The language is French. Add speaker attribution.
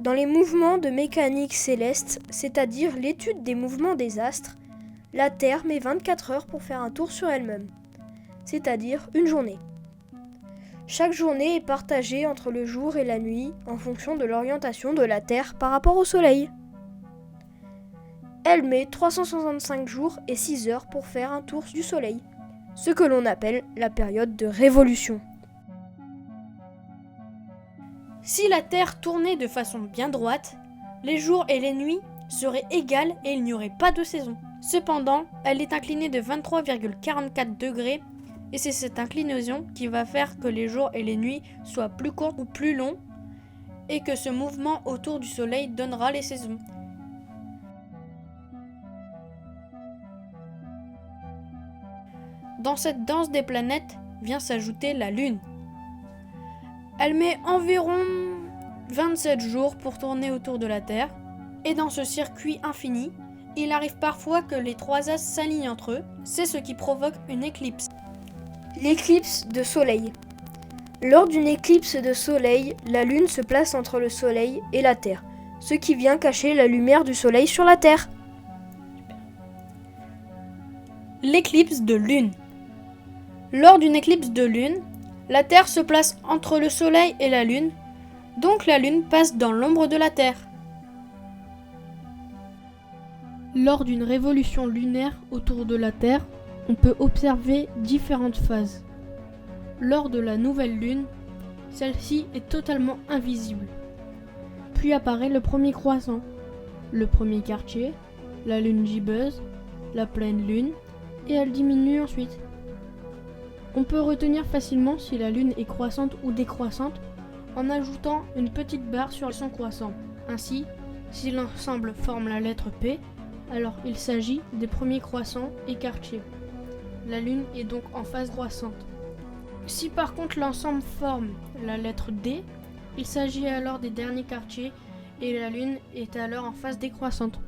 Speaker 1: Dans les mouvements de mécanique céleste, c'est-à-dire l'étude des mouvements des astres, la Terre met 24 heures pour faire un tour sur elle-même, c'est-à-dire une journée. Chaque journée est partagée entre le jour et la nuit en fonction de l'orientation de la Terre par rapport au Soleil. Elle met 365 jours et 6 heures pour faire un tour du Soleil, ce que l'on appelle la période de révolution.
Speaker 2: Si la Terre tournait de façon bien droite, les jours et les nuits seraient égales et il n'y aurait pas de saison. Cependant, elle est inclinée de 23,44 degrés et c'est cette inclinaison qui va faire que les jours et les nuits soient plus courts ou plus longs et que ce mouvement autour du Soleil donnera les saisons. Dans cette danse des planètes vient s'ajouter la Lune. Elle met environ 27 jours pour tourner autour de la Terre, et dans ce circuit infini, il arrive parfois que les trois astres s'alignent entre eux, c'est ce qui provoque une éclipse.
Speaker 1: L'éclipse de Soleil. Lors d'une éclipse de Soleil, la Lune se place entre le Soleil et la Terre, ce qui vient cacher la lumière du Soleil sur la Terre.
Speaker 2: L'éclipse de Lune. Lors d'une éclipse de Lune, la Terre se place entre le Soleil et la Lune, donc la Lune passe dans l'ombre de la Terre. Lors d'une révolution lunaire autour de la Terre, on peut observer différentes phases. Lors de la nouvelle Lune, celle-ci est totalement invisible. Puis apparaît le premier croissant, le premier quartier, la Lune gibbeuse, la pleine Lune, et elle diminue ensuite. On peut retenir facilement si la Lune est croissante ou décroissante en ajoutant une petite barre sur son croissant. Ainsi, si l'ensemble forme la lettre P, alors il s'agit des premiers croissants et quartiers. La Lune est donc en phase croissante. Si par contre l'ensemble forme la lettre D, il s'agit alors des derniers quartiers et la Lune est alors en phase décroissante.